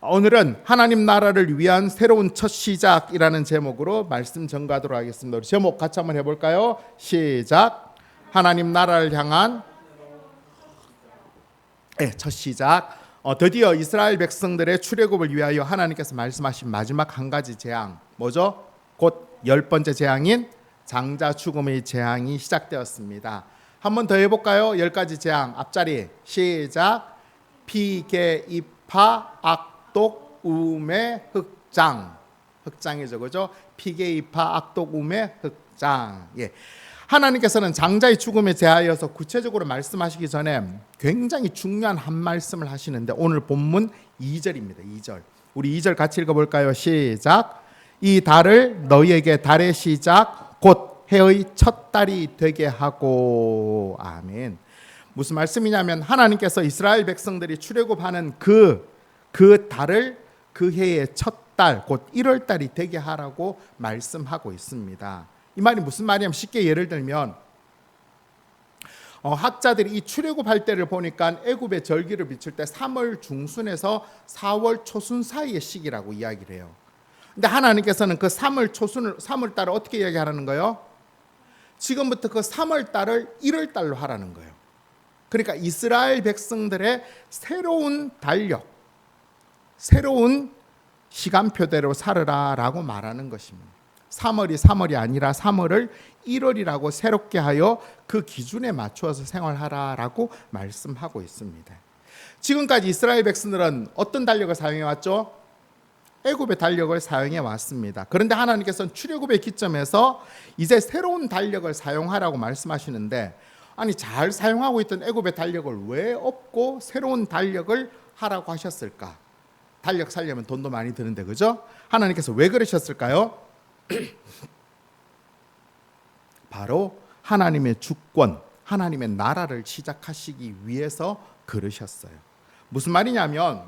오늘은 하나님 나라를 위한 새로운 첫 시작이라는 제목으로 말씀 전가하도록 하겠습니다. 우리 제목 같이 한번 해볼까요? 시작. 하나님 나라를 향한 첫 시작. 드디어 이스라엘 백성들의 출애굽을 위하여 하나님께서 말씀하신 마지막 한 가지 재앙, 뭐죠? 곧 10번째 재앙인 장자 죽음의 재앙이 시작되었습니다. 한 번 더 해볼까요? 10가지 재앙 앞자리 시작. 피개, 이파, 악독, 우매, 흑장. 흑장이죠, 그죠? 피개, 이파, 악독, 우매, 흑장. 하나님께서는 장자의 죽음에 대하여서 구체적으로 말씀하시기 전에 굉장히 중요한 한 말씀을 하시는데, 오늘 본문 2절입니다. 2절. 우리 2절 같이 읽어볼까요? 시작. 이 달을 너희에게 달의 시작 곧 해의 첫 달이 되게 하고. 아멘. 무슨 말씀이냐면 하나님께서 이스라엘 백성들이 출애굽하는 그 달을 그 해의 첫 달 곧 1월 달이 되게 하라고 말씀하고 있습니다. 이 말이 무슨 말이냐면, 쉽게 예를 들면 학자들이 이 출애굽할 때를 보니까 애굽의 절기를 비출 때 3월 중순에서 4월 초순 사이의 시기라고 이야기를 해요. 근데 하나님께서는 그 3월 달을 어떻게 이야기하라는 거예요? 지금부터 그 3월 달을 1월 달로 하라는 거예요. 그러니까 이스라엘 백성들의 새로운 달력, 새로운 시간표대로 살으라라고 말하는 것입니다. 3월이 아니라 3월을 1월이라고 새롭게 하여 그 기준에 맞추어서 생활하라라고 말씀하고 있습니다. 지금까지 이스라엘 백성들은 어떤 달력을 사용해 왔죠? 애굽의 달력을 사용해 왔습니다. 그런데 하나님께서는 출애굽의 기점에서 이제 새로운 달력을 사용하라고 말씀하시는데, 아니 잘 사용하고 있던 애굽의 달력을 왜 없고 새로운 달력을 하라고 하셨을까? 달력 살려면 돈도 많이 드는데, 그죠? 하나님께서 왜 그러셨을까요? 바로 하나님의 주권, 하나님의 나라를 시작하시기 위해서 그러셨어요. 무슨 말이냐면,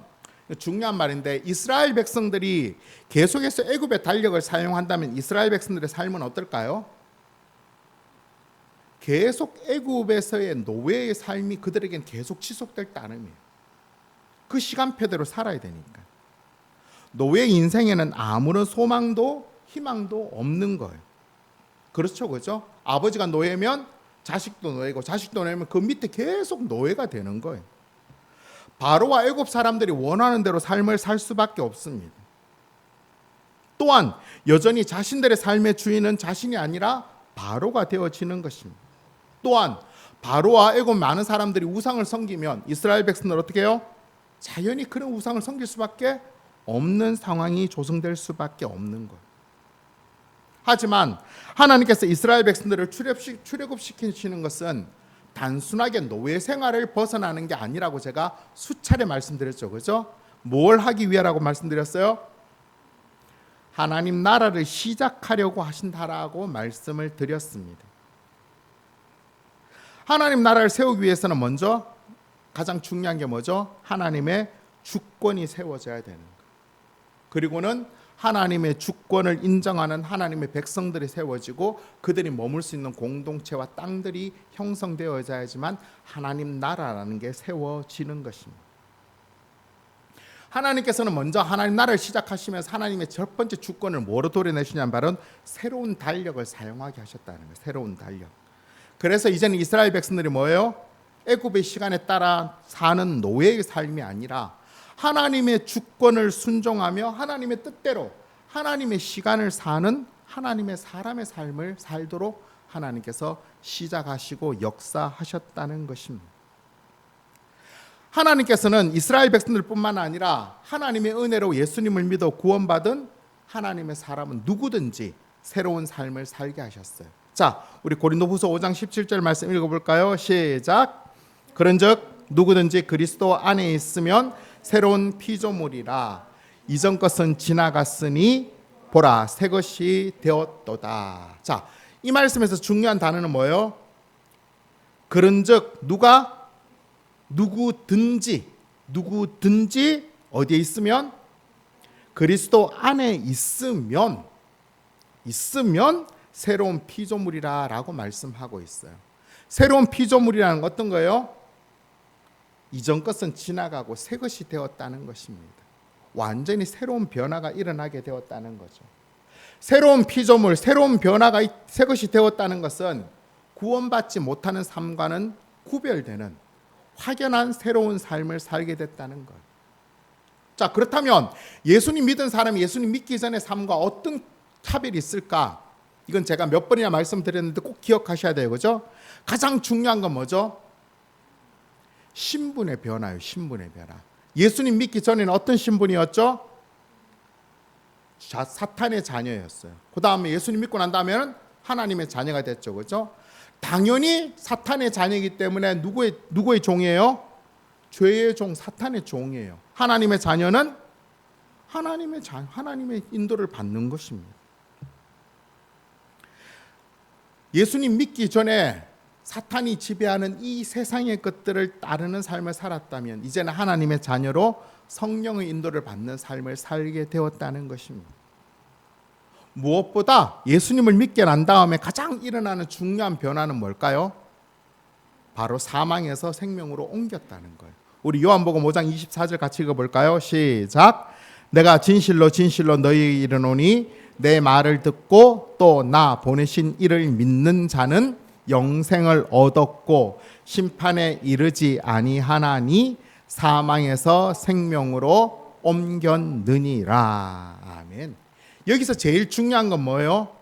중요한 말인데, 이스라엘 백성들이 계속해서 애굽의 달력을 사용한다면 이스라엘 백성들의 삶은 어떨까요? 계속 애굽에서의 노예의 삶이 그들에겐 계속 지속될 따름이에요. 그 시간표대로 살아야 되니까. 노예 인생에는 아무런 소망도 희망도 없는 거예요. 그렇죠, 그죠? 아버지가 노예면 자식도 노예고, 자식도 노예면 그 밑에 계속 노예가 되는 거예요. 바로와 애굽 사람들이 원하는 대로 삶을 살 수밖에 없습니다. 또한 여전히 자신들의 삶의 주인은 자신이 아니라 바로가 되어지는 것입니다. 또한 바로와 애굽 많은 사람들이 우상을 섬기면 이스라엘 백성들 어떻게 해요? 자연히 그런 우상을 섬길 수밖에 없는 상황이 조성될 수밖에 없는 거예요. 하지만 하나님께서 이스라엘 백성들을 출애굽시키시는 것은 단순하게 노예 생활을 벗어나는 게 아니라고 제가 수차례 말씀드렸죠, 그죠? 뭘 하기 위하라고 말씀드렸어요? 하나님 나라를 시작하려고 하신다라고 말씀을 드렸습니다. 하나님 나라를 세우기 위해서는 먼저 가장 중요한 게 뭐죠? 하나님의 주권이 세워져야 되는 거예요. 그리고는 하나님의 주권을 인정하는 하나님의 백성들이 세워지고 그들이 머물 수 있는 공동체와 땅들이 형성되어야지만 하나님 나라라는 게 세워지는 것입니다. 하나님께서는 먼저 하나님 나라를 시작하시면서 하나님의 첫 번째 주권을 뭐로 도려내시냐면 바로 새로운 달력을 사용하게 하셨다는 거예요. 새로운 달력. 그래서 이제는 이스라엘 백성들이 뭐예요? 애굽의 시간에 따라 사는 노예의 삶이 아니라 하나님의 주권을 순종하며 하나님의 뜻대로 하나님의 시간을 사는 하나님의 사람의 삶을 살도록 하나님께서 시작하시고 역사하셨다는 것입니다. 하나님께서는 이스라엘 백성들뿐만 아니라 하나님의 은혜로 예수님을 믿어 구원받은 하나님의 사람은 누구든지 새로운 삶을 살게 하셨어요. 자, 우리 고린도후서 5장 17절 말씀 읽어볼까요? 시작. 그런즉 누구든지 그리스도 안에 있으면 새로운 피조물이라. 이전 것은 지나갔으니 보라 새 것이 되었도다. 자, 이 말씀에서 중요한 단어는 뭐예요? 그런즉 누구든지 어디에 있으면? 그리스도 안에 있으면 새로운 피조물이라라고 말씀하고 있어요. 새로운 피조물이라는 건 어떤 거예요? 이전 것은 지나가고 새 것이 되었다는 것입니다. 완전히 새로운 변화가 일어나게 되었다는 거죠. 새로운 피조물, 새로운 변화가 새 것이 되었다는 것은 구원받지 못하는 삶과는 구별되는 확연한 새로운 삶을 살게 됐다는 것. 자, 그렇다면 예수님 믿은 사람이 예수님 믿기 전의 삶과 어떤 차별이 있을까? 이건 제가 몇 번이나 말씀드렸는데 꼭 기억하셔야 돼요. 그죠? 가장 중요한 건 뭐죠? 신분의 변화예요. 신분의 변화. 예수님 믿기 전에는 어떤 신분이었죠? 사탄의 자녀였어요. 그 다음에 예수님 믿고 난 다음에는 하나님의 자녀가 됐죠. 그죠? 당연히 사탄의 자녀이기 때문에 누구의 종이에요? 죄의 종, 사탄의 종이에요. 하나님의 자녀는 하나님의 인도를 받는 것입니다. 예수님 믿기 전에 사탄이 지배하는 이 세상의 것들을 따르는 삶을 살았다면 이제는 하나님의 자녀로 성령의 인도를 받는 삶을 살게 되었다는 것입니다. 무엇보다 예수님을 믿게 난 다음에 가장 일어나는 중요한 변화는 뭘까요? 바로 사망에서 생명으로 옮겼다는 거예요. 우리 요한복음 5장 24절 같이 읽어볼까요? 시작. 내가 진실로 진실로 너희에게 이르노니 내 말을 듣고 또 나 보내신 이를 믿는 자는 영생을 얻었고 심판에 이르지 아니하나니 사망에서 생명으로 옮겼느니라. 아멘. 여기서 제일 중요한 건 뭐예요?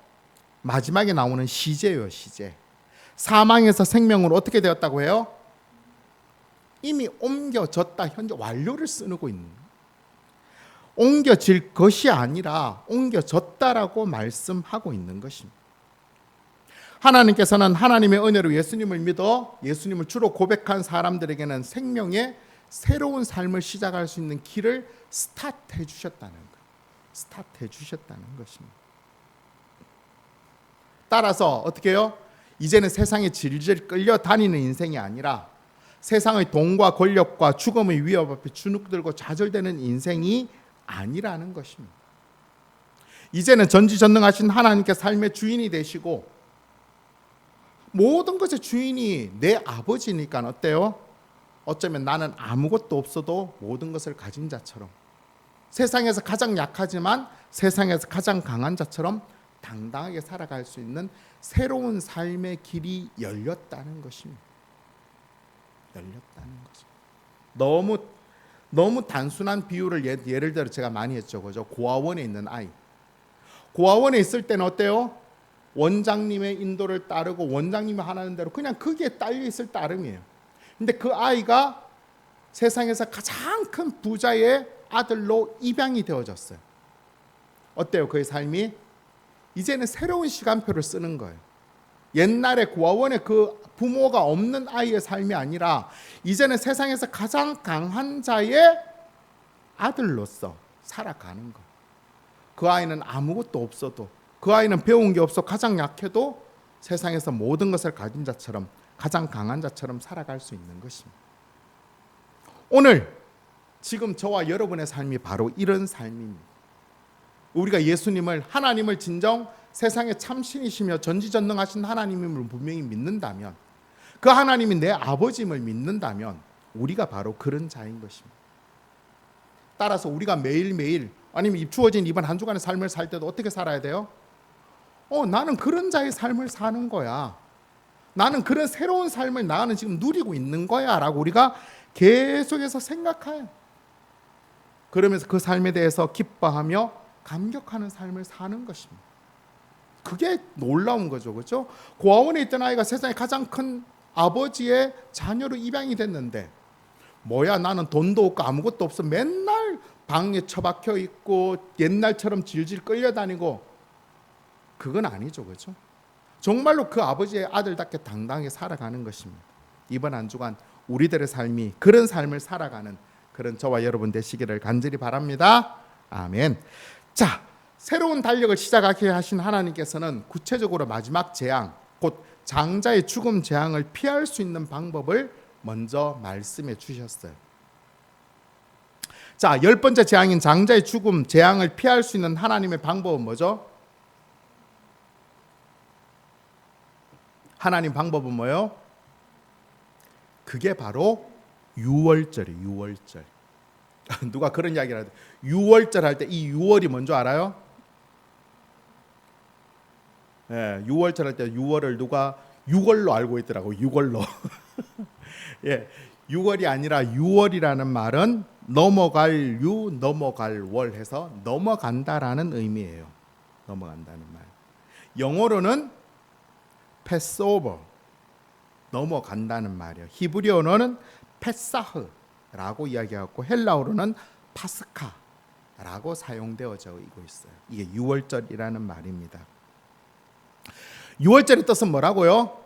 마지막에 나오는 시제예요. 시제. 사망에서 생명으로 어떻게 되었다고 해요? 이미 옮겨졌다. 현재 완료를 쓰고 있는 거예요. 옮겨질 것이 아니라 옮겨졌다라고 말씀하고 있는 것입니다. 하나님께서는 하나님의 은혜로 예수님을 믿어 예수님을 주로 고백한 사람들에게는 생명의 새로운 삶을 시작할 수 있는 길을 스타트해 주셨다는 거예요. 스타트해 주셨다는 것입니다. 따라서 어떻게 해요? 이제는 세상에 질질 끌려다니는 인생이 아니라 세상의 돈과 권력과 죽음의 위협 앞에 주눅들고 좌절되는 인생이 아니라는 것입니다. 이제는 전지전능하신 하나님께 삶의 주인이 되시고 모든 것의 주인이 내 아버지니까 어때요? 어쩌면 나는 아무것도 없어도 모든 것을 가진 자처럼 세상에서 가장 약하지만 세상에서 가장 강한 자처럼 당당하게 살아갈 수 있는 새로운 삶의 길이 열렸다는 것입니다. 열렸다는 거죠. 너무 단순한 비유를 예를 들어 제가 많이 했죠. 그죠? 고아원에 있는 아이. 고아원에 있을 때는 어때요? 원장님의 인도를 따르고 원장님이 하라는 대로 그냥 거기에 딸려 있을 따름이에요. 근데 그 아이가 세상에서 가장 큰 부자의 아들로 입양이 되어졌어요. 어때요? 그의 삶이? 이제는 새로운 시간표를 쓰는 거예요. 옛날에 고아원에 그 부모가 없는 아이의 삶이 아니라 이제는 세상에서 가장 강한 자의 아들로서 살아가는 거. 그 아이는 아무것도 없어도 그 아이는 배운 게 없어 가장 약해도 세상에서 모든 것을 가진 자처럼 가장 강한 자처럼 살아갈 수 있는 것입니다. 오늘 지금 저와 여러분의 삶이 바로 이런 삶입니다. 우리가 예수님을 하나님을 진정 세상의 참신이시며 전지전능하신 하나님임을 분명히 믿는다면 그 하나님이 내 아버지임을 믿는다면 우리가 바로 그런 자인 것입니다. 따라서 우리가 매일매일 아니면 주어진 이번 한 주간의 삶을 살 때도 어떻게 살아야 돼요? 나는 그런 자의 삶을 사는 거야. 나는 그런 새로운 삶을 나는 지금 누리고 있는 거야 라고 우리가 계속해서 생각해요. 그러면서 그 삶에 대해서 기뻐하며 감격하는 삶을 사는 것입니다. 그게 놀라운 거죠. 그렇죠? 고아원에 있던 아이가 세상에 가장 큰 아버지의 자녀로 입양이 됐는데 뭐야 나는 돈도 없고 아무것도 없어 맨날 방에 처박혀 있고 옛날처럼 질질 끌려다니고 그건 아니죠. 그렇죠? 정말로 그 아버지의 아들답게 당당하게 살아가는 것입니다. 이번 한 주간 우리들의 삶이 그런 삶을 살아가는 그런 저와 여러분 되시기를 간절히 바랍니다. 아멘. 자, 새로운 달력을 시작하게 하신 하나님께서는 구체적으로 마지막 재앙, 곧 장자의 죽음 재앙을 피할 수 있는 방법을 먼저 말씀해 주셨어요. 자, 10번째 재앙인 장자의 죽음 재앙을 피할 수 있는 하나님의 방법은 뭐죠? 하나님 방법은 뭐예요? 그게 바로 유월절이에요. 유월절. 누가 그런 이야기를 하죠. 6월절 할 때 이 6월이 뭔지 알아요? 예, 6월절 할 때 6월을 누가 6월로 알고 있더라고. 6월로. 예, 6월이 아니라 6월이라는 말은 넘어갈 유 넘어갈 월 해서 넘어간다라는 의미예요. 넘어간다는 말. 영어로는 패스오버 넘어간다는 말이에요. 히브리어로는 페사흐라고 이야기하고 헬라어로는 파스카라고 사용되어져 있어요. 이게 6월절이라는 말입니다. 6월절의 뜻은 뭐라고요?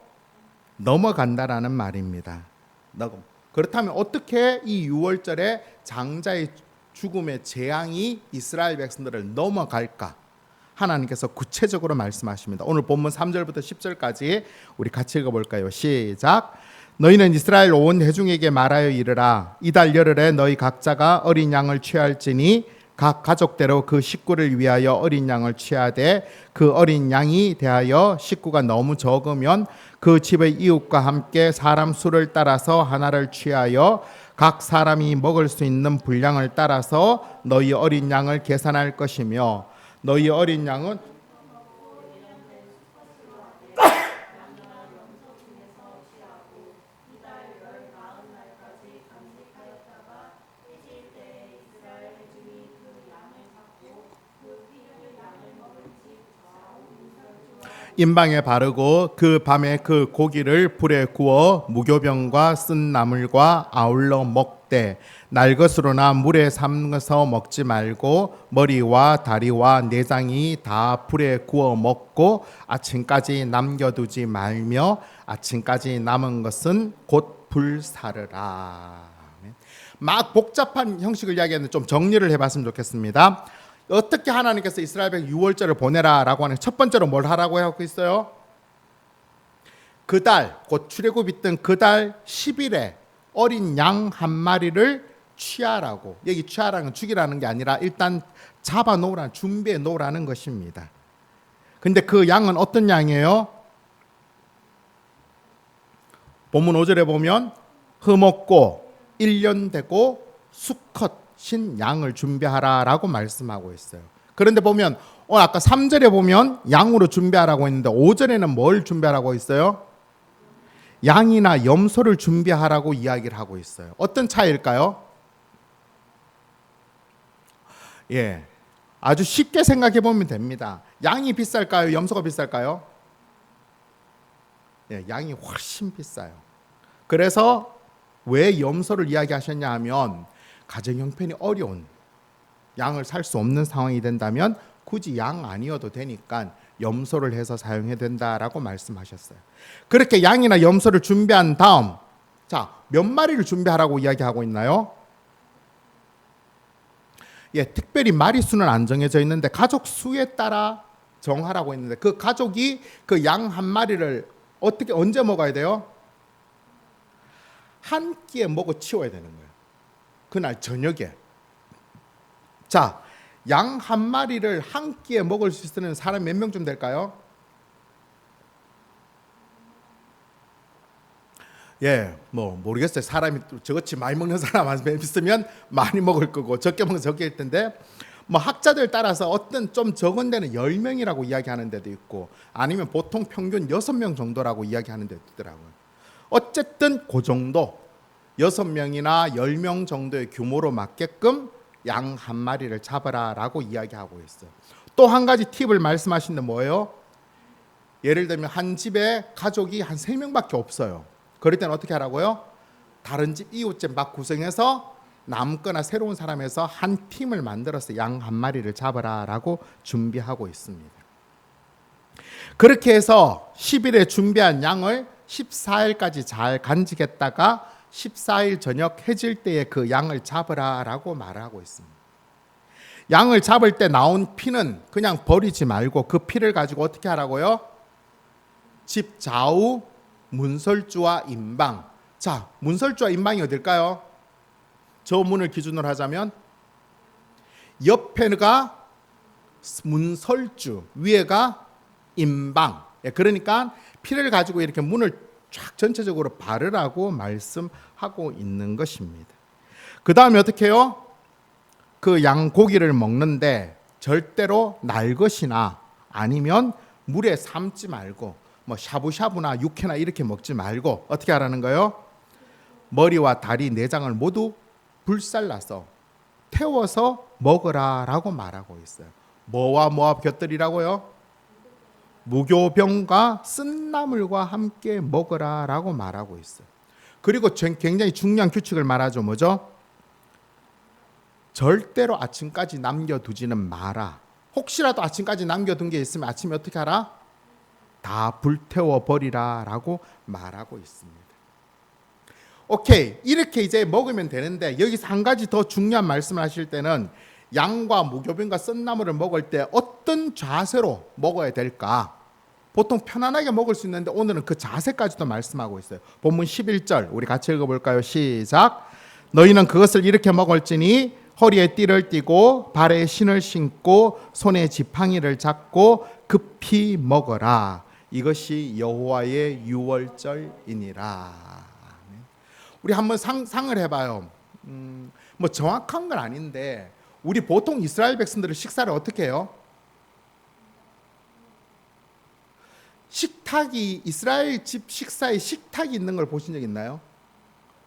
넘어간다라는 말입니다. 그렇다면 어떻게 이 6월절에 장자의 죽음의 재앙이 이스라엘 백성들을 넘어갈까? 하나님께서 구체적으로 말씀하십니다. 오늘 본문 3절부터 10절까지 우리 같이 읽어볼까요? 시작. 너희는 이스라엘 온 회중에게 말하여 이르라. 이달 열흘에 너희 각자가 어린 양을 취할지니 각 가족대로 그 식구를 위하여 어린 양을 취하되 그 어린 양이 대하여 식구가 너무 적으면 그 집의 이웃과 함께 사람 수를 따라서 하나를 취하여 각 사람이 먹을 수 있는 분량을 따라서 너희 어린 양을 계산할 것이며 너희 어린 양은 임방에 바르고 그 밤에 그 고기를 불에 구워 무교병과 쓴 나물과 아울러 먹되 날 것으로나 물에 삶아서 먹지 말고 머리와 다리와 내장이 다 불에 구워 먹고 아침까지 남겨두지 말며 아침까지 남은 것은 곧 불사르라. 막 복잡한 형식을 이야기하는데 좀 정리를 해봤으면 좋겠습니다. 어떻게 하나님께서 이스라엘 백성 6월절을 보내라라고 하는 첫 번째로 뭘 하라고 하고 있어요? 그달 곧 출애굽이 있던 그달 10일에 어린 양 한 마리를 취하라고. 여기 취하라는 건 죽이라는 게 아니라 일단 잡아 놓으라, 준비해 놓으라는 것입니다. 근데 그 양은 어떤 양이에요? 본문 5절에 보면 흠없고 1년 되고 수컷인 양을 준비하라라고 말씀하고 있어요. 그런데 보면 아까 3절에 보면 양으로 준비하라고 했는데 5절에는 뭘 준비하라고 있어요? 양이나 염소를 준비하라고 이야기를 하고 있어요. 어떤 차이일까요? 예, 아주 쉽게 생각해 보면 됩니다. 양이 비쌀까요? 염소가 비쌀까요? 예, 양이 훨씬 비싸요. 그래서 왜 염소를 이야기하셨냐 하면 가정 형편이 어려운 양을 살 수 없는 상황이 된다면 굳이 양 아니어도 되니까 염소를 해서 사용해야 된다라고 말씀하셨어요. 그렇게 양이나 염소를 준비한 다음 자, 몇 마리를 준비하라고 이야기하고 있나요? 예, 특별히 마리수는 안 정해져 있는데 가족 수에 따라 정하라고 했는데 그 가족이 그 양 한 마리를 어떻게 언제 먹어야 돼요? 한 끼에 먹어 치워야 되는 거예요. 그날 저녁에. 자, 양 한 마리를 한 끼에 먹을 수 있는 사람 몇 명쯤 될까요? 예, 뭐 모르겠어요. 사람이 저같이 많이 먹는 사람 있으면 많이 먹을 거고 적게 먹는 적게일 텐데 뭐 학자들 따라서 어떤 좀 적은 데는 10명이라고 이야기하는 데도 있고 아니면 보통 평균 6명 정도라고 이야기하는 데도 있더라고요. 어쨌든 그 정도 6명이나 10명 정도의 규모로 맞게끔 양 한 마리를 잡으라라고 이야기하고 있어요. 또 한 가지 팁을 말씀하시는데 뭐예요? 예를 들면 한 집에 가족이 한 3명밖에 없어요. 그럴 때는 어떻게 하라고요? 다른 집 이웃집 막 구성해서 남거나 새로운 사람에서 한 팀을 만들어서 양 한 마리를 잡으라라고 준비하고 있습니다. 그렇게 해서 10일에 준비한 양을 14일까지 잘 간직했다가 14일 저녁 해질 때에 그 양을 잡으라라고 말하고 있습니다. 양을 잡을 때 나온 피는 그냥 버리지 말고 그 피를 가지고 어떻게 하라고요? 집 좌우 문설주와 임방. 자, 문설주와 임방이 어딜까요? 저 문을 기준으로 하자면 옆에가 문설주, 위에가 임방. 그러니까 피를 가지고 이렇게 문을 쫙 전체적으로 바르라고 말씀하고 있는 것입니다. 그 다음에 어떻게 해요? 그 양 고기를 먹는데 절대로 날 것이나 아니면 물에 삶지 말고 뭐 샤브샤브나 육회나 이렇게 먹지 말고 어떻게 하라는 거예요? 머리와 다리, 내장을 모두 불살라서 태워서 먹으라라고 말하고 있어요. 뭐와 뭐와 곁들이라고요? 무교병과 쓴나물과 함께 먹으라라고 말하고 있어요. 그리고 굉장히 중요한 규칙을 말하죠. 뭐죠? 절대로 아침까지 남겨두지는 마라. 혹시라도 아침까지 남겨둔 게 있으면 아침에 어떻게 하라? 다 불태워 버리라라고 말하고 있습니다. 오케이, 이렇게 이제 먹으면 되는데 여기서 한 가지 더 중요한 말씀을 하실 때는 양과 무교병과 썬나물을 먹을 때 어떤 자세로 먹어야 될까? 보통 편안하게 먹을 수 있는데 오늘은 그 자세까지도 말씀하고 있어요. 본문 11절 우리 같이 읽어볼까요? 시작. 너희는 그것을 이렇게 먹을지니 허리에 띠를 띠고 발에 신을 신고 손에 지팡이를 잡고 급히 먹어라. 이것이 여호와의 유월절이니라. 우리 한번 상을 해봐요. 뭐 정확한 건 아닌데 우리 보통 이스라엘 백성들은 식사를 어떻게 해요? 식탁이 이스라엘 집 식사에 식탁이 있는 걸 보신 적 있나요?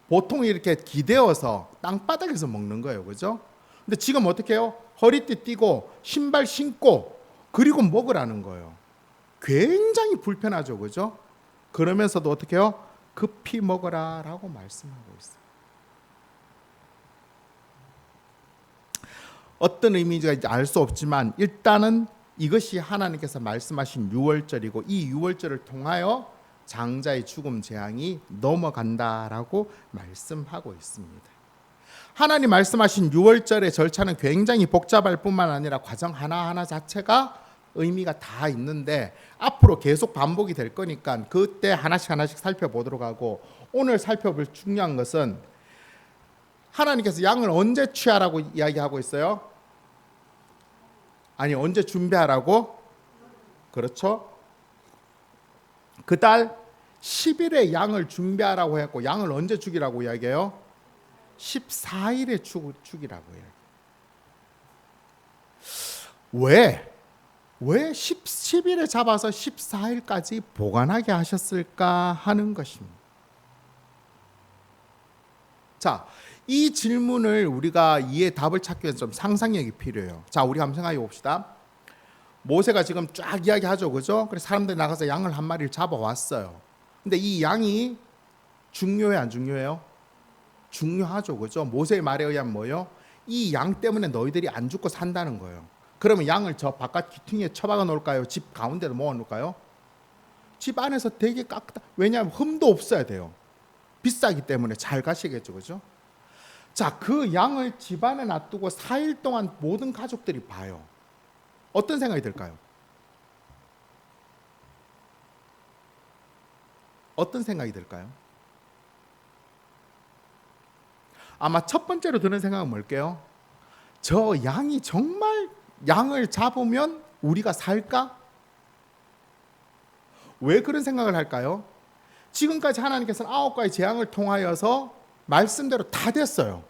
보통 이렇게 기대어서 땅바닥에서 먹는 거예요, 그죠? 근데 지금 어떻게 해요? 허리띠 띠고 신발 신고 그리고 먹으라는 거예요. 굉장히 불편하죠, 그죠? 그러면서도 어떻게 해요? 급히 먹어라라고 말씀하고 있어요. 어떤 의미인지 알 수 없지만 일단은 이것이 하나님께서 말씀하신 유월절이고 이 유월절을 통하여 장자의 죽음 재앙이 넘어간다라고 말씀하고 있습니다. 하나님 말씀하신 유월절의 절차는 굉장히 복잡할 뿐만 아니라 과정 하나하나 자체가 의미가 다 있는데 앞으로 계속 반복이 될 거니까 그때 하나씩 살펴보도록 하고 오늘 살펴볼 중요한 것은 하나님께서 양을 언제 취하라고 이야기하고 있어요? 아니 언제 준비하라고? 그렇죠? 그달 10일에 양을 준비하라고 했고 양을 언제 죽이라고 이야기해요? 14일에 죽이라고 해요. 왜 10일에 잡아서 14일까지 보관하게 하셨을까 하는 것입니다. 자, 이 질문을 우리가 이해 답을 찾기 위해서 좀 상상력이 필요해요. 자, 우리 한번 생각해 봅시다. 모세가 지금 쫙 이야기하죠, 그죠? 그래서 사람들이 나가서 양을 한 마리를 잡아왔어요. 근데 이 양이 중요해, 안 중요해요? 중요하죠, 그죠? 모세의 말에 의하면 뭐예요? 이 양 때문에 너희들이 안 죽고 산다는 거예요. 그러면 양을 저 바깥 귀퉁이에 처박아 놓을까요? 집 가운데로 모아 놓을까요? 집 안에서 되게 깎다. 왜냐하면 흠도 없어야 돼요. 비싸기 때문에 잘 가시겠죠, 그죠? 자, 그 양을 집 안에 놔두고 4일 동안 모든 가족들이 봐요. 어떤 생각이 들까요? 어떤 생각이 들까요? 아마 첫 번째로 드는 생각은 뭘까요? 저 양이 정말 양을 잡으면 우리가 살까? 왜 그런 생각을 할까요? 지금까지 하나님께서는 9가지 재앙을 통하여서 말씀대로 다 됐어요.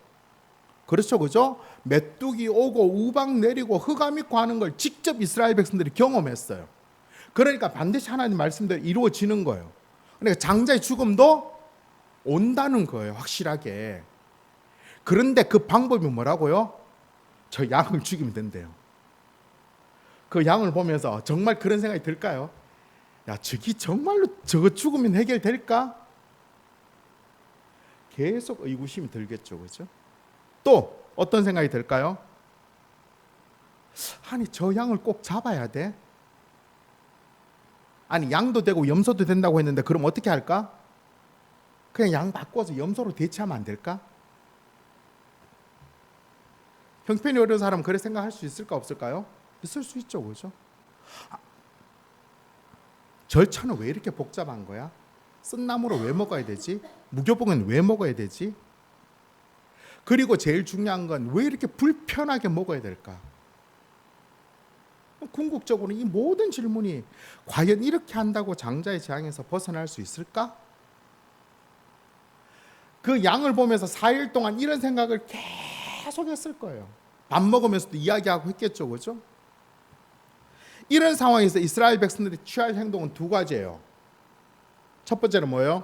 그렇죠, 그죠? 메뚜기 오고 우박 내리고 흑암 있고 하는 걸 직접 이스라엘 백성들이 경험했어요. 그러니까 반드시 하나님 말씀대로 이루어지는 거예요. 그러니까 장자의 죽음도 온다는 거예요, 확실하게. 그런데 그 방법이 뭐라고요? 저 양을 죽이면 된대요. 그 양을 보면서 정말 그런 생각이 들까요? 야, 저기 정말로 저거 죽으면 해결될까? 계속 의구심이 들겠죠, 그죠? 또 어떤 생각이 들까요? 아니, 저 양을 꼭 잡아야 돼? 아니, 양도 되고 염소도 된다고 했는데 그럼 어떻게 할까? 그냥 양 바꿔서 염소로 대체하면 안 될까? 형편이 어려운 사람은 그렇게 생각할 수 있을까 없을까요? 있을 수 있죠, 그죠? 절차는 왜 이렇게 복잡한 거야? 쓴나무로 왜 먹어야 되지? 무교봉은 왜 먹어야 되지? 그리고 제일 중요한 건 왜 이렇게 불편하게 먹어야 될까? 궁극적으로 이 모든 질문이 과연 이렇게 한다고 장자의 재앙에서 벗어날 수 있을까? 그 양을 보면서 4일 동안 이런 생각을 계속 했을 거예요. 밥 먹으면서도 이야기하고 했겠죠, 그죠? 이런 상황에서 이스라엘 백성들이 취할 행동은 두 가지예요. 첫 번째는 뭐예요?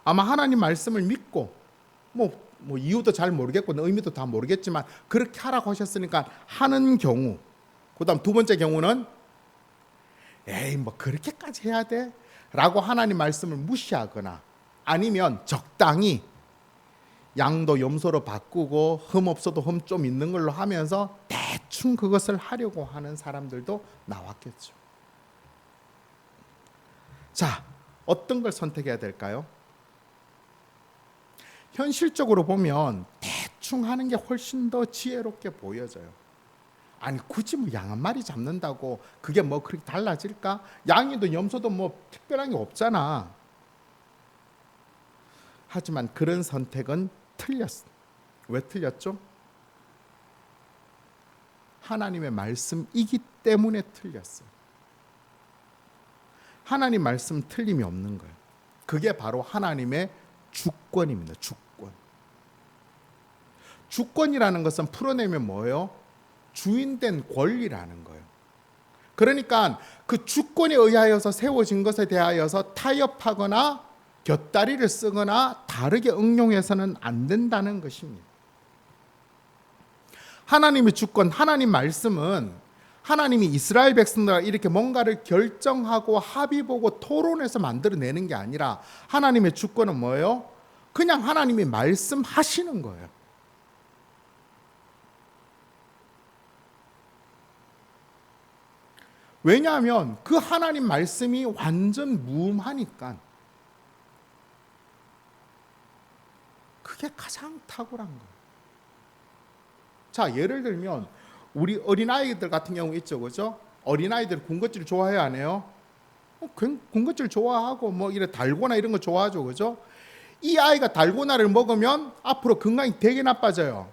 아마 하나님 말씀을 믿고 뭐 이유도 잘 모르겠고 의미도 다 모르겠지만 그렇게 하라고 하셨으니까 하는 경우. 그다음 두 번째 경우는 에이 뭐 그렇게까지 해야 돼? 라고 하나님 말씀을 무시하거나 아니면 적당히 양도 염소로 바꾸고 흠 없어도 흠 좀 있는 걸로 하면서 대충 그것을 하려고 하는 사람들도 나왔겠죠. 자, 어떤 걸 선택해야 될까요? 현실적으로 보면 대충 하는 게 훨씬 더 지혜롭게 보여져요. 아니 굳이 뭐 양 한 마리 잡는다고 그게 뭐 그렇게 달라질까? 양이도 염소도 뭐 특별한 게 없잖아. 하지만 그런 선택은 틀렸어. 왜 틀렸죠? 하나님의 말씀이기 때문에 틀렸어요. 하나님 말씀 틀림이 없는 거예요. 그게 바로 하나님의 주권입니다. 주권. 주권이라는 것은 풀어내면 뭐예요? 주인된 권리라는 거예요. 그러니까 그 주권에 의하여서 세워진 것에 대하여서 타협하거나 곁다리를 쓰거나 다르게 응용해서는 안 된다는 것입니다. 하나님의 주권, 하나님 말씀은 하나님이 이스라엘 백성들과 이렇게 뭔가를 결정하고 합의 보고 토론해서 만들어내는 게 아니라 하나님의 주권은 뭐예요? 그냥 하나님이 말씀하시는 거예요. 왜냐하면 그 하나님 말씀이 완전 무음하니까. 그게 가장 탁월한 거예요. 자, 예를 들면 우리 어린아이들 같은 경우 있죠, 그죠? 어린아이들 군것질 좋아해요, 안 해요? 군것질 좋아하고 뭐 이래 달고나 이런 거 좋아하죠, 그죠? 이 아이가 달고나를 먹으면 앞으로 건강이 되게 나빠져요.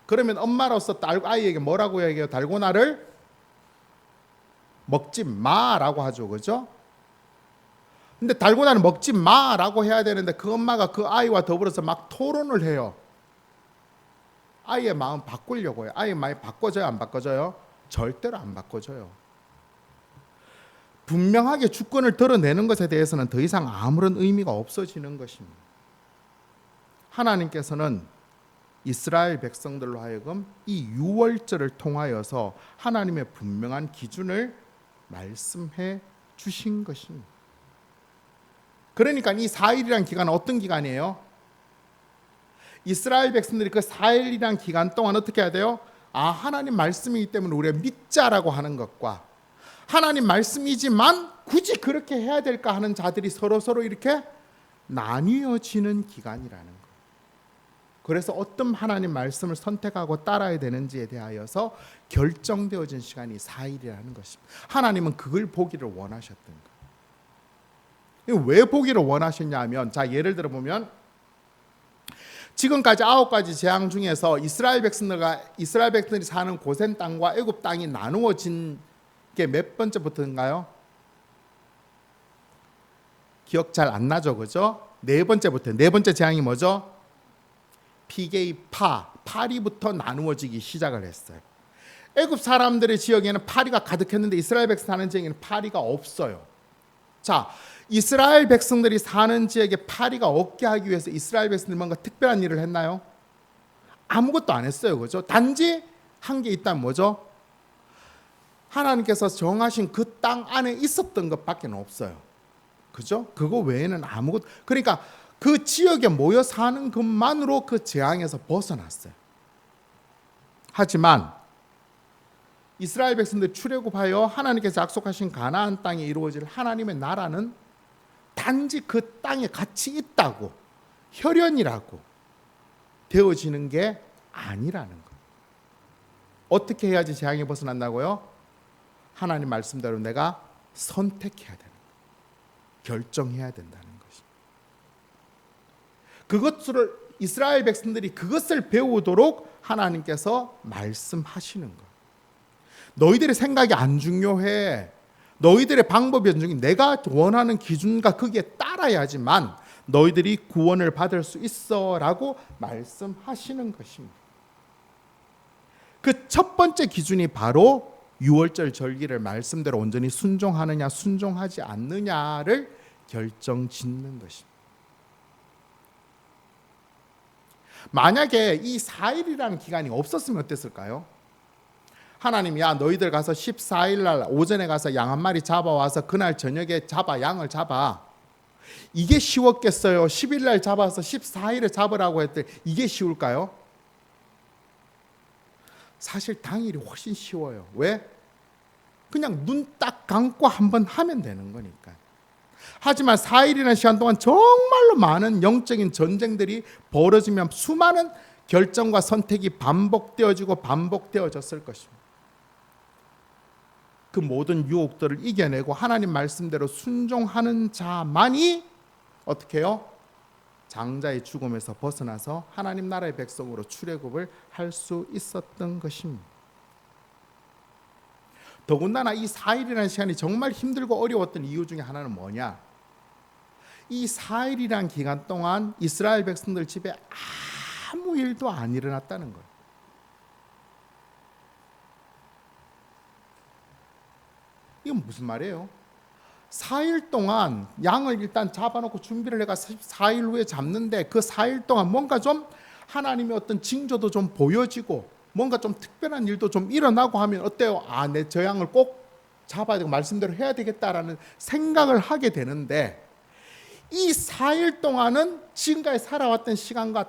그러면 엄마로서 아이에게 뭐라고 얘기해요? 달고나를 먹지 마라고 하죠, 그죠? 근데 달고나를 먹지 마라고 해야 되는데 그 엄마가 그 아이와 더불어서 막 토론을 해요. 아이의 마음 바꾸려고 해요. 아이의 마음이 바꿔져요, 안 바꿔져요? 절대로 안 바꿔져요. 분명하게 주권을 드러내는 것에 대해서는 더 이상 아무런 의미가 없어지는 것입니다. 하나님께서는 이스라엘 백성들로 하여금 이 유월절을 통하여서 하나님의 분명한 기준을 말씀해 주신 것입니다. 그러니까 이 4일이라는 기간은 어떤 기간이에요? 이스라엘 백성들이 그 4일이라는 기간 동안 어떻게 해야 돼요? 하나님 말씀이기 때문에 우리가 믿자라고 하는 것과 하나님 말씀이지만 굳이 그렇게 해야 될까 하는 자들이 서로 이렇게 나뉘어지는 기간이라는 거예요. 그래서 어떤 하나님 말씀을 선택하고 따라야 되는지에 대하여서 결정되어진 시간이 4일이라는 것입니다. 하나님은 그걸 보기를 원하셨던 거예요. 왜 보기를 원하셨냐 하면, 자, 예를 들어 보면 지금까지 9가지 재앙 중에서 이스라엘 백성들이 사는 고센 땅과 애굽 땅이 나누어진 게 몇 번째부터인가요? 기억 잘 안 나죠, 그죠? 네 번째 재앙이 뭐죠? 피게이 파리부터 나누어지기 시작을 했어요. 애굽 사람들의 지역에는 파리가 가득했는데 이스라엘 백성 사는 지역에는 파리가 없어요. 자, 이스라엘 백성들이 사는 지역에 파리가 없게 하기 위해서 이스라엘 백성들이 뭔가 특별한 일을 했나요? 아무것도 안 했어요, 그죠? 단지 한 게 있다면 뭐죠? 하나님께서 정하신 그 땅 안에 있었던 것밖에 없어요, 그죠? 그거 외에는 아무것도. 그러니까 그 지역에 모여 사는 것만으로 그 재앙에서 벗어났어요. 하지만 이스라엘 백성들 출애굽하여 하나님께서 약속하신 가나안 땅에 이루어질 하나님의 나라는 단지 그 땅에 같이 있다고, 혈연이라고 되어지는 게 아니라는 거예요. 어떻게 해야지 재앙에 벗어난다고요? 하나님 말씀대로 내가 선택해야 되는 거예요. 결정해야 된다는 것입니다. 그것을 이스라엘 백성들이 그것을 배우도록 하나님께서 말씀하시는 거예요. 너희들의 생각이 안 중요해. 너희들의 방법이 안 중요해. 내가 원하는 기준과 거기에 따라야지만 너희들이 구원을 받을 수 있어라고 말씀하시는 것입니다. 그 첫 번째 기준이 바로 유월절 절기를 말씀대로 온전히 순종하느냐 순종하지 않느냐를 결정짓는 것입니다. 만약에 이 4일이라는 기간이 없었으면 어땠을까요? 하나님이 야 너희들 가서 14일 날 오전에 가서 양 한 마리 잡아와서 그날 저녁에 양을 잡아. 이게 쉬웠겠어요? 10일 날 잡아서 14일에 잡으라고 했더니 이게 쉬울까요? 사실 당일이 훨씬 쉬워요. 왜? 그냥 눈 딱 감고 한번 하면 되는 거니까. 하지만 4일이라는 시간 동안 정말로 많은 영적인 전쟁들이 벌어지면 수많은 결정과 선택이 반복되어졌을 것입니다. 그 모든 유혹들을 이겨내고 하나님 말씀대로 순종하는 자만이 어떻게 해요? 장자의 죽음에서 벗어나서 하나님 나라의 백성으로 출애굽을 할 수 있었던 것입니다. 더군다나 이 4일이라는 시간이 정말 힘들고 어려웠던 이유 중에 하나는 뭐냐? 이 4일이라는 기간 동안 이스라엘 백성들 집에 아무 일도 안 일어났다는 거예요. 이건 무슨 말이에요? 4일 동안 양을 일단 잡아놓고 준비를 해가 4일 후에 잡는데 그 4일 동안 뭔가 좀 하나님의 어떤 징조도 좀 보여지고 뭔가 좀 특별한 일도 좀 일어나고 하면 어때요? 내 저 양을 꼭 잡아야 되고 말씀대로 해야 되겠다라는 생각을 하게 되는데 이 4일 동안은 지금까지 살아왔던 시간과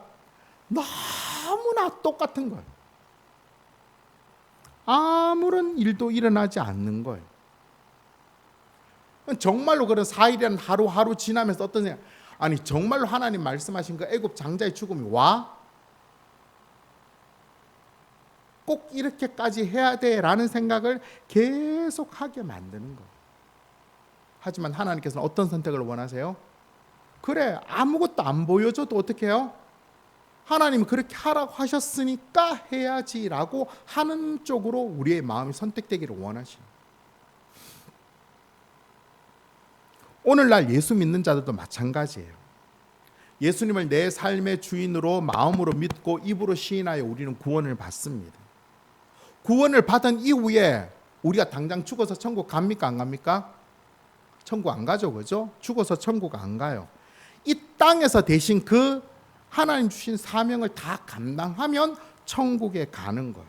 너무나 똑같은 거예요. 아무런 일도 일어나지 않는 거예요. 정말로 그런 4일이라는 하루하루 지나면서 어떤 생각? 아니 정말로 하나님 말씀하신 그 애굽 장자의 죽음이 와? 꼭 이렇게까지 해야 돼라는 생각을 계속 하게 만드는 거예요. 하지만 하나님께서는 어떤 선택을 원하세요? 그래 아무것도 안 보여줘도 어떻게 해요? 하나님이 그렇게 하라고 하셨으니까 해야지라고 하는 쪽으로 우리의 마음이 선택되기를 원하십니다. 오늘날 예수 믿는 자들도 마찬가지예요. 예수님을 내 삶의 주인으로 마음으로 믿고 입으로 시인하여 우리는 구원을 받습니다. 구원을 받은 이후에 우리가 당장 죽어서 천국 갑니까 안 갑니까? 천국 안 가죠, 그죠? 죽어서 천국 안 가요. 이 땅에서 대신 그 하나님 주신 사명을 다 감당하면 천국에 가는 거예요.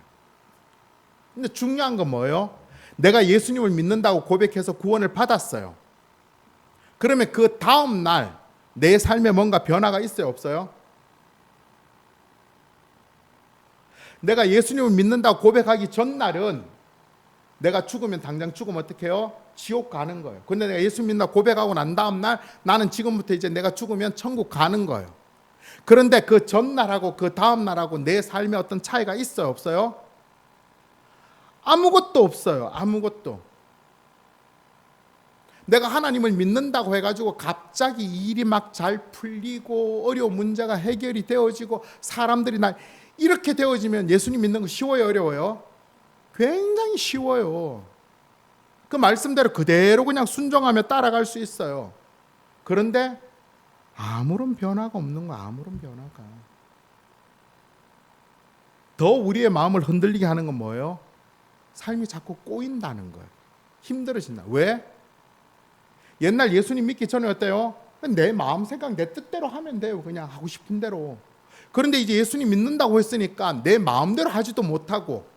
근데 중요한 건 뭐예요? 내가 예수님을 믿는다고 고백해서 구원을 받았어요. 그러면 그 다음 날 내 삶에 뭔가 변화가 있어요, 없어요? 내가 예수님을 믿는다고 고백하기 전날은 내가 죽으면 당장 죽으면 어떻게 해요? 지옥 가는 거예요. 근데 내가 예수 믿는다고 고백하고 난 다음 날 나는 지금부터 이제 내가 죽으면 천국 가는 거예요. 그런데 그 전날하고 그 다음 날하고 내 삶에 어떤 차이가 있어요, 없어요? 아무것도 없어요. 아무것도. 내가 하나님을 믿는다고 해가지고 갑자기 일이 막 잘 풀리고 어려운 문제가 해결이 되어지고 사람들이 이렇게 되어지면 예수님 믿는 거 쉬워요, 어려워요? 굉장히 쉬워요. 그 말씀대로 그대로 그냥 순종하며 따라갈 수 있어요. 그런데 아무런 변화가 없는 거야. 아무런 변화가. 더 우리의 마음을 흔들리게 하는 건 뭐예요? 삶이 자꾸 꼬인다는 거예요. 힘들어진다. 왜? 옛날 예수님 믿기 전에 어때요? 내 마음 생각 내 뜻대로 하면 돼요. 그냥 하고 싶은 대로. 그런데 이제 예수님 믿는다고 했으니까 내 마음대로 하지도 못하고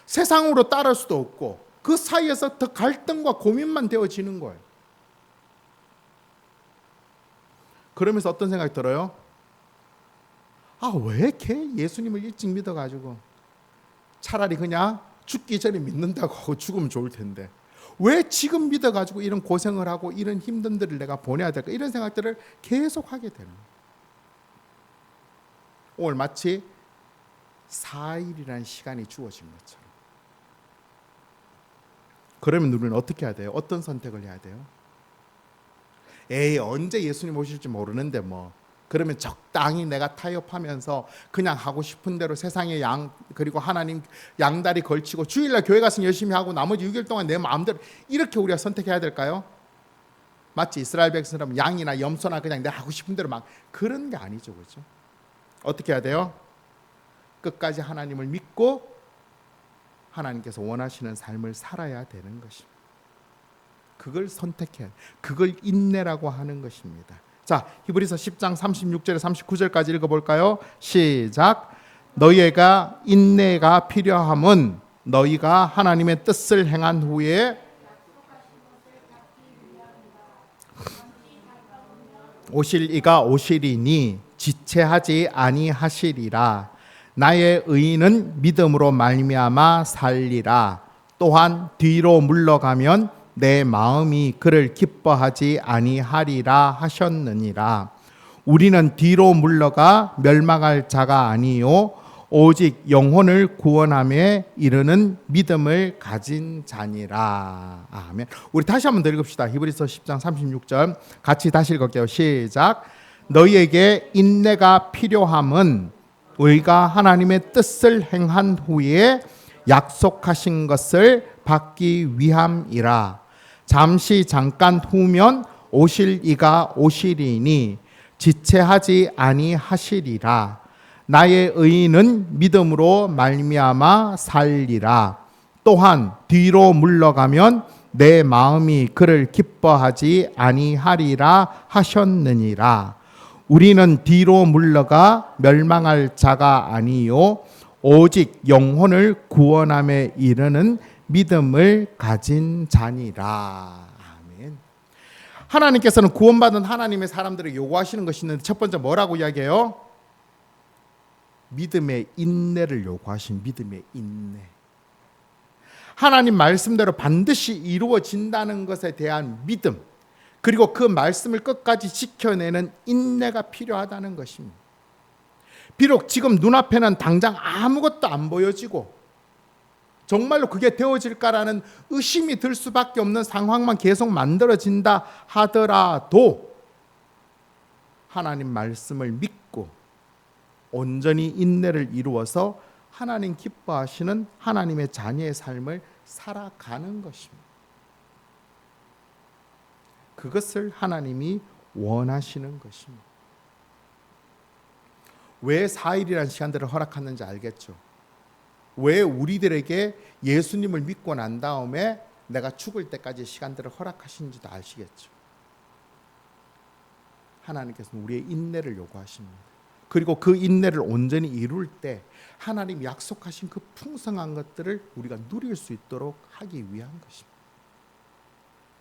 세상으로 따를 수도 없고 그 사이에서 더 갈등과 고민만 되어지는 거예요. 그러면서 어떤 생각이 들어요? 왜 이렇게 예수님을 일찍 믿어가지고 차라리 그냥 죽기 전에 믿는다고 하고 죽으면 좋을 텐데 왜 지금 믿어가지고 이런 고생을 하고 이런 힘듦들을 내가 보내야 될까? 이런 생각들을 계속 하게 되는 거예요. 오늘 마치 4일이라는 시간이 주어진 것처럼. 그러면 우리는 어떻게 해야 돼요? 어떤 선택을 해야 돼요? 언제 예수님 오실지 모르는데 뭐 그러면 적당히 내가 타협하면서 그냥 하고 싶은 대로 세상의 그리고 하나님 양다리 걸치고 주일날 교회 가서 열심히 하고 나머지 6일 동안 내 마음대로 이렇게 우리가 선택해야 될까요? 마치 이스라엘 백성처럼 양이나 염소나 그냥 내가 하고 싶은 대로 막 그런 게 아니죠, 그렇죠? 어떻게 해야 돼요? 끝까지 하나님을 믿고 하나님께서 원하시는 삶을 살아야 되는 것입니다. 그걸 선택해야, 그걸 인내라고 하는 것입니다. 자, 히브리서 10장 36절에 39절까지 읽어볼까요? 시작. 너희가 인내가 필요함은 너희가 하나님의 뜻을 행한 후에 오실 이가 오시리니 지체하지 아니하시리라. 나의 의인은 믿음으로 말미암아 살리라. 또한 뒤로 물러가면 내 마음이 그를 기뻐하지 아니하리라 하셨느니라. 우리는 뒤로 물러가 멸망할 자가 아니요 오직 영혼을 구원함에 이르는 믿음을 가진 자니라. 아멘. 우리 다시 한번 더 읽읍시다. 히브리서 10장 36절 같이 다시 읽을게요. 시작. 너희에게 인내가 필요함은 우리가 하나님의 뜻을 행한 후에 약속하신 것을 받기 위함이라. 잠시 잠깐 후면 오실 이가 오시리니 지체하지 아니하시리라. 나의 의인은 믿음으로 말미암아 살리라. 또한 뒤로 물러가면 내 마음이 그를 기뻐하지 아니하리라 하셨느니라. 우리는 뒤로 물러가 멸망할 자가 아니요 오직 영혼을 구원함에 이르는 믿음을 가진 자니라. 아멘. 하나님께서는 구원받은 하나님의 사람들에게 요구하시는 것이 있는데 첫 번째 뭐라고 이야기해요? 믿음의 인내를 요구하신 믿음의 인내. 하나님 말씀대로 반드시 이루어진다는 것에 대한 믿음, 그리고 그 말씀을 끝까지 지켜내는 인내가 필요하다는 것입니다. 비록 지금 눈앞에는 당장 아무것도 안 보여지고 정말로 그게 되어질까라는 의심이 들 수밖에 없는 상황만 계속 만들어진다 하더라도 하나님 말씀을 믿고 온전히 인내를 이루어서 하나님 기뻐하시는 하나님의 자녀의 삶을 살아가는 것입니다. 그것을 하나님이 원하시는 것입니다. 왜 4일이라는 시간들을 허락하는지 알겠죠? 왜 우리들에게 예수님을 믿고 난 다음에 내가 죽을 때까지 시간들을 허락하시는지도 아시겠죠? 하나님께서는 우리의 인내를 요구하십니다. 그리고 그 인내를 온전히 이룰 때 하나님 약속하신 그 풍성한 것들을 우리가 누릴 수 있도록 하기 위한 것입니다.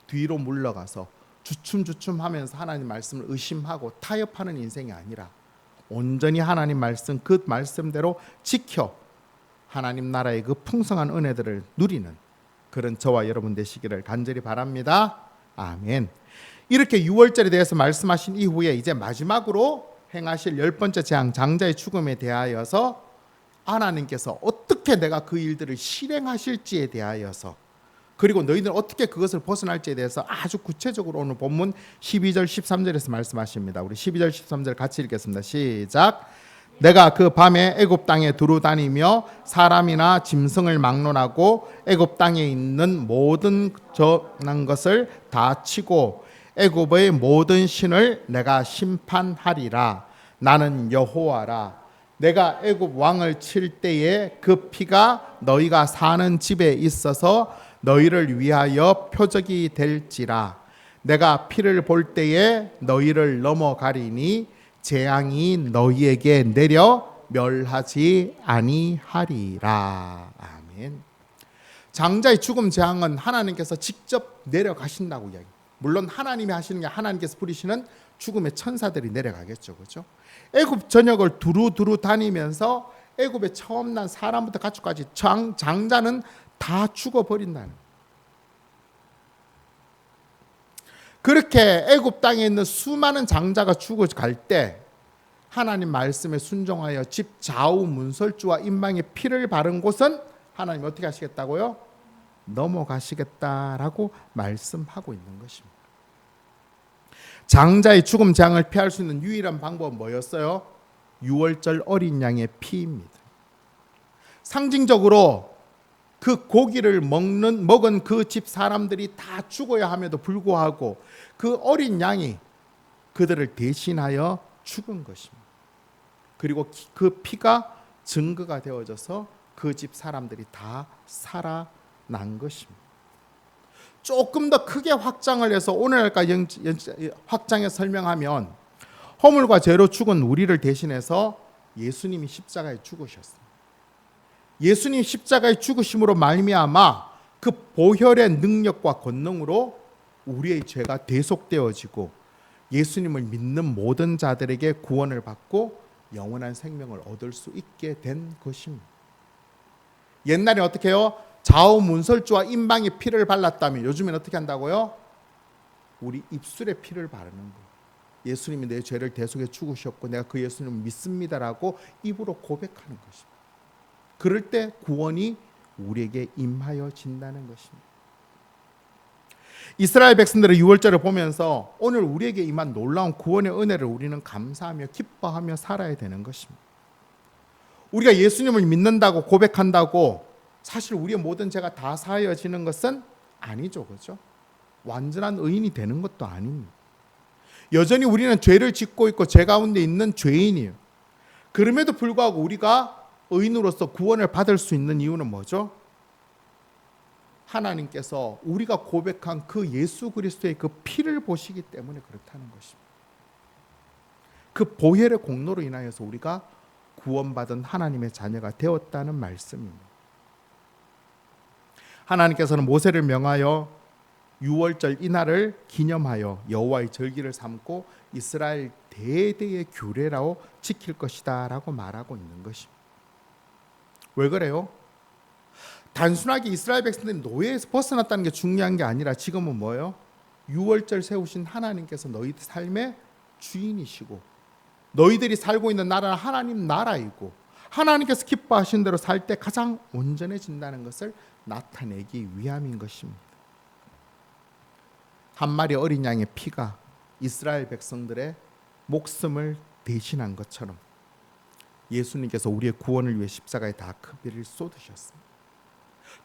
뒤로 물러가서 주춤주춤하면서 하나님 말씀을 의심하고 타협하는 인생이 아니라 온전히 하나님 말씀 그 말씀대로 지켜 하나님 나라의 그 풍성한 은혜들을 누리는 그런 저와 여러분 되시기를 간절히 바랍니다. 아멘. 이렇게 6월절에 대해서 말씀하신 이후에 이제 마지막으로 행하실 10번째 재앙 장자의 죽음에 대하여서 하나님께서 어떻게 내가 그 일들을 실행하실지에 대하여서 그리고 너희들은 어떻게 그것을 벗어날지에 대해서 아주 구체적으로 오늘 본문 12절 13절에서 말씀하십니다. 우리 12절 13절 같이 읽겠습니다. 시작. 내가 그 밤에 애굽 땅에 두루 다니며 사람이나 짐승을 막론하고 애굽 땅에 있는 모든 저난 것을 다 치고 애굽의 모든 신을 내가 심판하리라. 나는 여호와라. 내가 애굽 왕을 칠 때에 그 피가 너희가 사는 집에 있어서 너희를 위하여 표적이 될지라. 내가 피를 볼 때에 너희를 넘어가리니 재앙이 너희에게 내려 멸하지 아니하리라. 아멘. 장자의 죽음 재앙은 하나님께서 직접 내려가신다고 이야기합니다. 물론 하나님이 하시는 게 하나님께서 부리시는 죽음의 천사들이 내려가겠죠, 그렇죠? 애굽 전역을 두루두루 다니면서 애굽에 처음 난 사람부터 가축까지 장자는 다 죽어버린다는. 그렇게 애굽 땅에 있는 수많은 장자가 죽어갈 때 하나님 말씀에 순종하여 집 좌우 문설주와 임방에 피를 바른 곳은 하나님 어떻게 하시겠다고요? 넘어가시겠다라고 말씀하고 있는 것입니다. 장자의 죽음 재앙을 피할 수 있는 유일한 방법은 뭐였어요? 6월절 어린 양의 피입니다. 상징적으로 그 고기를 먹은 그 집 사람들이 다 죽어야 함에도 불구하고 그 어린 양이 그들을 대신하여 죽은 것입니다. 그리고 그 피가 증거가 되어져서 그 집 사람들이 다 살아난 것입니다. 조금 더 크게 확장을 해서 오늘날까지 확장해 설명하면 허물과 죄로 죽은 우리를 대신해서 예수님이 십자가에 죽으셨습니다. 예수님 십자가에 죽으심으로 말미암아 그 보혈의 능력과 권능으로 우리의 죄가 대속되어지고 예수님을 믿는 모든 자들에게 구원을 받고 영원한 생명을 얻을 수 있게 된 것입니다. 옛날에 어떻게 해요? 좌우 문설주와 임방에 피를 발랐다면 요즘엔 어떻게 한다고요? 우리 입술에 피를 바르는 거예요. 예수님이 내 죄를 대속해 죽으셨고 내가 그 예수님을 믿습니다라고 입으로 고백하는 것입니다. 그럴 때 구원이 우리에게 임하여진다는 것입니다. 이스라엘 백성들의 유월절을 보면서 오늘 우리에게 임한 놀라운 구원의 은혜를 우리는 감사하며 기뻐하며 살아야 되는 것입니다. 우리가 예수님을 믿는다고 고백한다고 사실 우리의 모든 죄가 다 사하여지는 것은 아니죠. 그렇죠? 완전한 의인이 되는 것도 아닙니다. 여전히 우리는 죄를 짓고 있고 죄 가운데 있는 죄인이에요. 그럼에도 불구하고 우리가 의인으로서 구원을 받을 수 있는 이유는 뭐죠? 하나님께서 우리가 고백한 그 예수 그리스도의 그 피를 보시기 때문에 그렇다는 것입니다. 그 보혈의 공로로 인하여서 우리가 구원받은 하나님의 자녀가 되었다는 말씀입니다. 하나님께서는 모세를 명하여 유월절 이날을 기념하여 여호와의 절기를 삼고 이스라엘 대대의 규례라고 지킬 것이다 라고 말하고 있는 것입니다. 왜 그래요? 단순하게 이스라엘 백성들이 노예에서 벗어났다는 게 중요한 게 아니라 지금은 뭐예요? 유월절 세우신 하나님께서 너희들 삶의 주인이시고 너희들이 살고 있는 나라는 하나님 나라이고 하나님께서 기뻐하신 대로 살 때 가장 온전해진다는 것을 나타내기 위함인 것입니다. 한 마리 어린 양의 피가 이스라엘 백성들의 목숨을 대신한 것처럼 예수님께서 우리의 구원을 위해 십자가에 다 그 피를 쏟으셨습니다.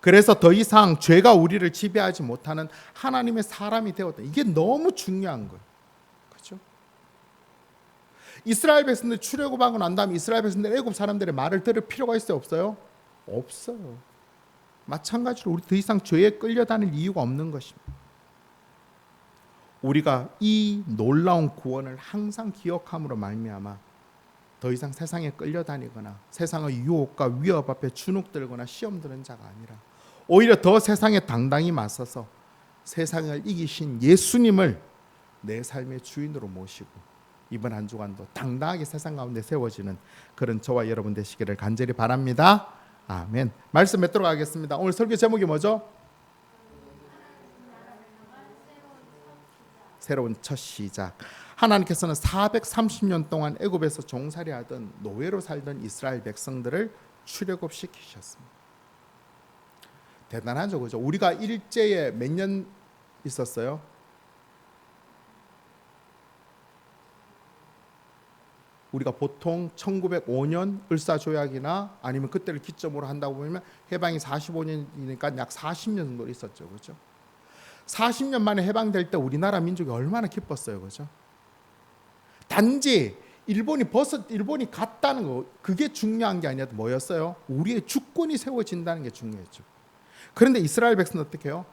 그래서 더 이상 죄가 우리를 지배하지 못하는 하나님의 사람이 되었다. 이게 너무 중요한 거예요. 그렇죠? 이스라엘 백성들 출애굽하고 난 다음에 이스라엘 백성들 애굽 사람들의 말을 들을 필요가 있어요, 없어요? 없어요. 마찬가지로 우리 더 이상 죄에 끌려다닐 이유가 없는 것입니다. 우리가 이 놀라운 구원을 항상 기억함으로 말미암아 더 이상 세상에 끌려다니거나 세상의 유혹과 위협 앞에 주눅들거나 시험 드는 자가 아니라 오히려 더 세상에 당당히 맞서서 세상을 이기신 예수님을 내 삶의 주인으로 모시고 이번 한 주간도 당당하게 세상 가운데 세워지는 그런 저와 여러분 되시기를 간절히 바랍니다. 아멘. 말씀 맺도록 하겠습니다. 오늘 설교 제목이 뭐죠? 새로운 첫 시작. 하나님께서는 430년 동안 애굽에서 종살이하던 노예로 살던 이스라엘 백성들을 출애굽시키셨습니다. 대단하죠, 그죠? 우리가 일제에 몇 년 있었어요? 우리가 보통 1905년 을사조약이나 아니면 그때를 기점으로 한다고 보면 해방이 45년이니까 약 40년 정도 있었죠, 그죠? 40년 만에 해방될 때 우리나라 민족이 얼마나 기뻤어요, 그죠? 단지 일본이 갔다는 거 그게 중요한 게 아니라 뭐였어요? 우리의 주권이 세워진다는 게 중요했죠. 그런데 이스라엘 백성은 어떻게 해요?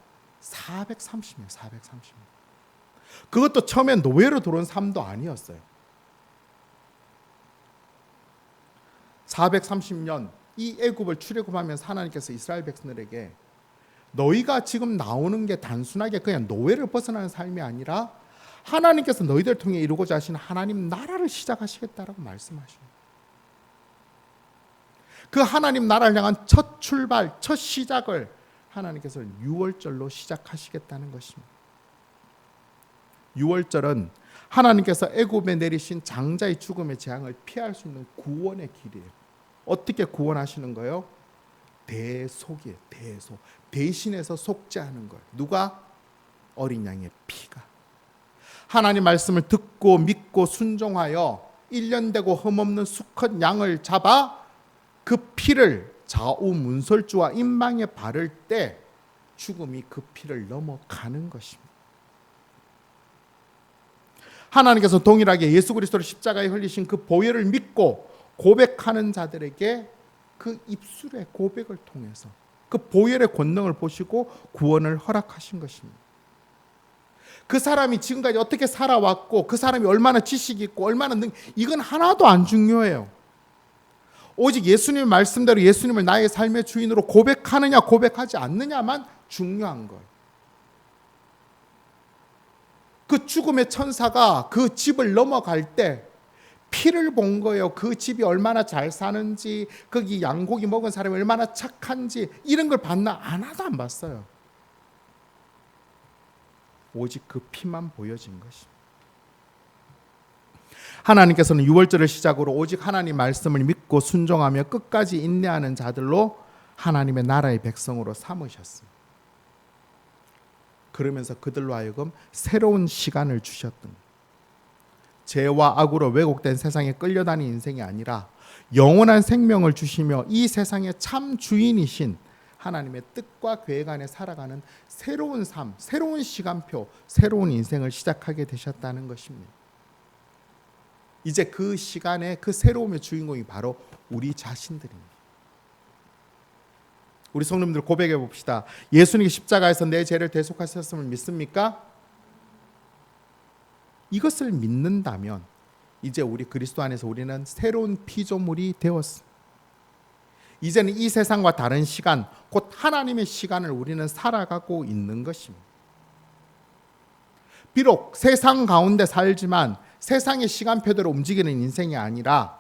430년. 그것도 처음엔 노예로 들어온 삶도 아니었어요. 430년 이 애굽을 출애굽하면서 하나님께서 이스라엘 백성들에게 너희가 지금 나오는 게 단순하게 그냥 노예를 벗어나는 삶이 아니라 하나님께서 너희들을 통해 이루고자 하시는 하나님 나라를 시작하시겠다라고 말씀하십니다. 그 하나님 나라를 향한 첫 출발, 첫 시작을 하나님께서 유월절로 시작하시겠다는 것입니다. 유월절은 하나님께서 애굽에 내리신 장자의 죽음의 재앙을 피할 수 있는 구원의 길이에요. 어떻게 구원하시는 거예요? 대속이에요. 대속. 대신해서 속죄하는 거예요. 누가? 어린 양의 피가. 하나님 말씀을 듣고 믿고 순종하여 1년 되고 흠없는 수컷 양을 잡아 그 피를 좌우 문설주와 임망에 바를 때 죽음이 그 피를 넘어가는 것입니다. 하나님께서 동일하게 예수 그리스도를 십자가에 흘리신 그 보혈을 믿고 고백하는 자들에게 그 입술의 고백을 통해서 그 보혈의 권능을 보시고 구원을 허락하신 것입니다. 그 사람이 지금까지 어떻게 살아왔고 그 사람이 얼마나 지식이 있고 얼마나 이건 하나도 안 중요해요. 오직 예수님의 말씀대로 예수님을 나의 삶의 주인으로 고백하느냐 고백하지 않느냐만 중요한 거예요. 그 죽음의 천사가 그 집을 넘어갈 때 피를 본 거예요. 그 집이 얼마나 잘 사는지, 거기 양고기 먹은 사람이 얼마나 착한지 이런 걸 봤나? 하나도 안 봤어요. 오직 그 피만 보여진 것입니다. 하나님께서는 유월절을 시작으로 오직 하나님 말씀을 믿고 순종하며 끝까지 인내하는 자들로 하나님의 나라의 백성으로 삼으셨습니다. 그러면서 그들로 하여금 새로운 시간을 주셨던, 죄와 악으로 왜곡된 세상에 끌려다니는 인생이 아니라 영원한 생명을 주시며 이 세상의 참 주인이신 하나님의 뜻과 계획 안에 살아가는 새로운 삶, 새로운 시간표, 새로운 인생을 시작하게 되셨다는 것입니다. 이제 그 시간에 그 새로움의 주인공이 바로 우리 자신들입니다. 우리 성도님들 고백해 봅시다. 예수님이 십자가에서 내 죄를 대속하셨음을 믿습니까? 이것을 믿는다면 이제 우리 그리스도 안에서 우리는 새로운 피조물이 되었습니다. 이제는 이 세상과 다른 시간, 곧 하나님의 시간을 우리는 살아가고 있는 것입니다. 비록 세상 가운데 살지만 세상의 시간표대로 움직이는 인생이 아니라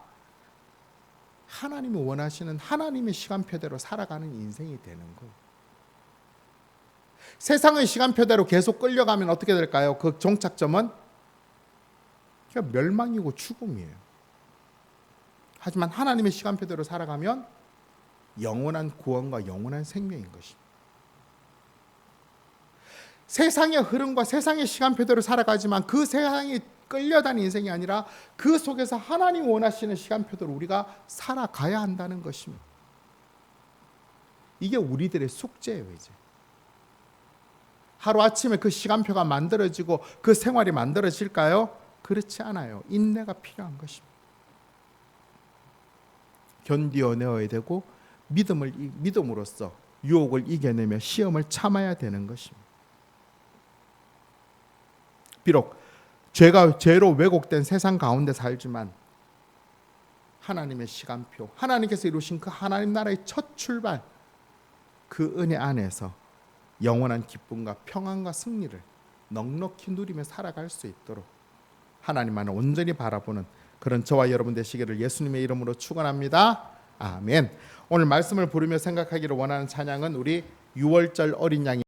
하나님이 원하시는 하나님의 시간표대로 살아가는 인생이 되는 거예요. 세상의 시간표대로 계속 끌려가면 어떻게 될까요? 그 종착점은 멸망이고 죽음이에요. 하지만 하나님의 시간표대로 살아가면 영원한 구원과 영원한 생명인 것입니다. 세상의 흐름과 세상의 시간표대로 살아가지만 그 세상이 끌려다니는 인생이 아니라 그 속에서 하나님 원하시는 시간표대로 우리가 살아가야 한다는 것입니다. 이게 우리들의 숙제예요. 이제 하루아침에 그 시간표가 만들어지고 그 생활이 만들어질까요? 그렇지 않아요. 인내가 필요한 것입니다. 견디어내어야 되고 믿음으로써 유혹을 이겨내며 시험을 참아야 되는 것입니다. 비록 죄로 왜곡된 세상 가운데 살지만 하나님의 시간표, 하나님께서 이루신 그 하나님 나라의 첫 출발, 그 은혜 안에서 영원한 기쁨과 평안과 승리를 넉넉히 누리며 살아갈 수 있도록 하나님만을 온전히 바라보는 그런 저와 여러분 되시기를 예수님의 이름으로 축원합니다. 아멘. 오늘 말씀을 부르며 생각하기를 원하는 찬양은 우리 6월절 어린 양이